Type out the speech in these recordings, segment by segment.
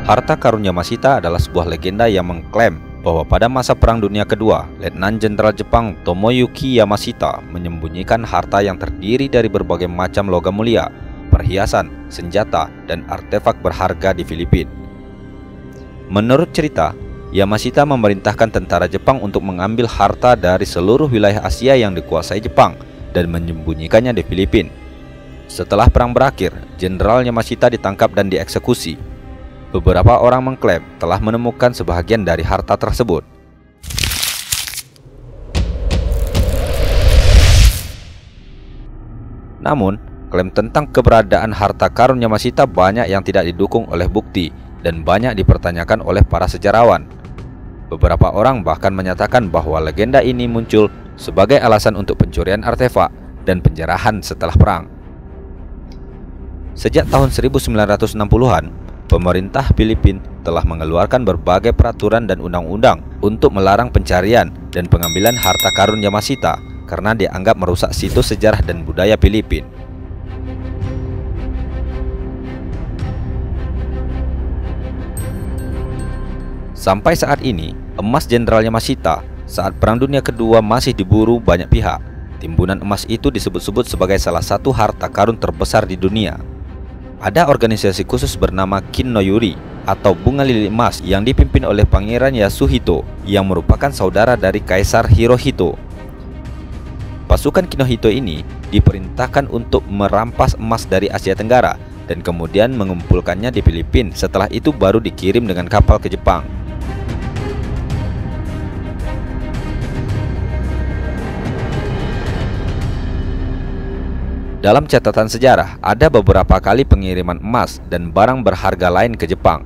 Harta karun Yamashita adalah sebuah legenda yang mengklaim bahwa pada masa Perang Dunia Kedua, Letnan Jenderal Jepang Tomoyuki Yamashita menyembunyikan harta yang terdiri dari berbagai macam logam mulia, perhiasan, senjata, dan artefak berharga di Filipina. Menurut cerita, Yamashita memerintahkan tentara Jepang untuk mengambil harta dari seluruh wilayah Asia yang dikuasai Jepang dan menyembunyikannya di Filipina. Setelah perang berakhir, Jenderal Yamashita ditangkap dan dieksekusi. Beberapa orang mengklaim telah menemukan sebahagian dari harta tersebut. Namun, klaim tentang keberadaan harta karun Yamashita banyak yang tidak didukung oleh bukti dan banyak dipertanyakan oleh para sejarawan. Beberapa orang bahkan menyatakan bahwa legenda ini muncul sebagai alasan untuk pencurian artefak dan penjarahan setelah perang. Sejak tahun 1960-an, pemerintah Filipina telah mengeluarkan berbagai peraturan dan undang-undang untuk melarang pencarian dan pengambilan harta karun Yamashita karena dianggap merusak situs sejarah dan budaya Filipina. Sampai saat ini, emas Jenderal Yamashita saat Perang Dunia Kedua masih diburu banyak pihak. Timbunan emas itu disebut-sebut sebagai salah satu harta karun terbesar di dunia. Ada organisasi khusus bernama Kin no Yuri atau Bunga Lili Emas yang dipimpin oleh Pangeran Yasuhito yang merupakan saudara dari Kaisar Hirohito. Pasukan Kinohito ini diperintahkan untuk merampas emas dari Asia Tenggara dan kemudian mengumpulkannya di Filipina. Setelah itu baru dikirim dengan kapal ke Jepang. Dalam catatan sejarah, ada beberapa kali pengiriman emas dan barang berharga lain ke Jepang.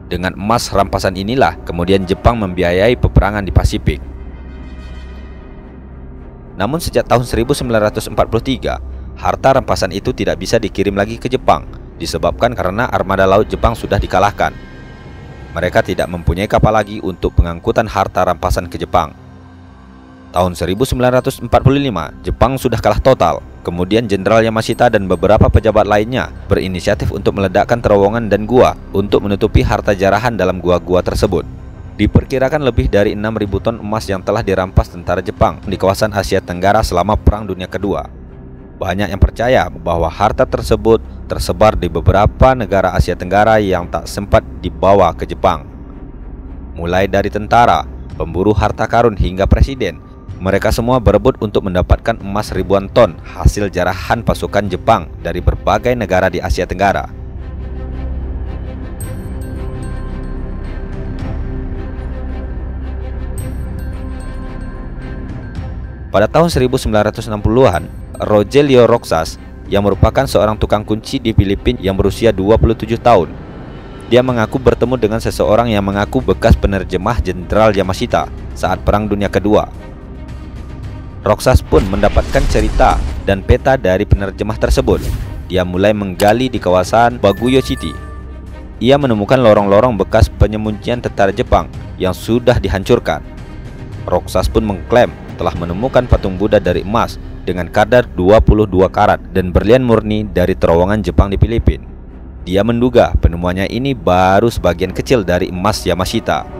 Dengan emas rampasan inilah kemudian Jepang membiayai peperangan di Pasifik. Namun sejak tahun 1943, harta rampasan itu tidak bisa dikirim lagi ke Jepang, disebabkan karena armada laut Jepang sudah dikalahkan. Mereka tidak mempunyai kapal lagi untuk pengangkutan harta rampasan ke Jepang. Tahun 1945, Jepang sudah kalah total. Kemudian Jenderal Yamashita dan beberapa pejabat lainnya berinisiatif untuk meledakkan terowongan dan gua untuk menutupi harta jarahan dalam gua-gua tersebut. Diperkirakan lebih dari 6.000 ton emas yang telah dirampas tentara Jepang di kawasan Asia Tenggara selama Perang Dunia Kedua. Banyak yang percaya bahwa harta tersebut tersebar di beberapa negara Asia Tenggara yang tak sempat dibawa ke Jepang. Mulai dari tentara, pemburu harta karun hingga presiden, mereka semua berebut untuk mendapatkan emas ribuan ton hasil jarahan pasukan Jepang dari berbagai negara di Asia Tenggara. Pada tahun 1960-an, Rogelio Roxas yang merupakan seorang tukang kunci di Filipina yang berusia 27 tahun. Dia mengaku bertemu dengan seseorang yang mengaku bekas penerjemah Jenderal Yamashita saat Perang Dunia Kedua. Roxas pun mendapatkan cerita dan peta dari penerjemah tersebut. Dia mulai menggali di kawasan Baguio City. Ia menemukan lorong-lorong bekas penyembunyian tentara Jepang yang sudah dihancurkan. Roxas pun mengklaim telah menemukan patung Buddha dari emas dengan kadar 22 karat dan berlian murni dari terowongan Jepang di Filipina. Dia menduga penemuannya ini baru sebagian kecil dari emas Yamashita.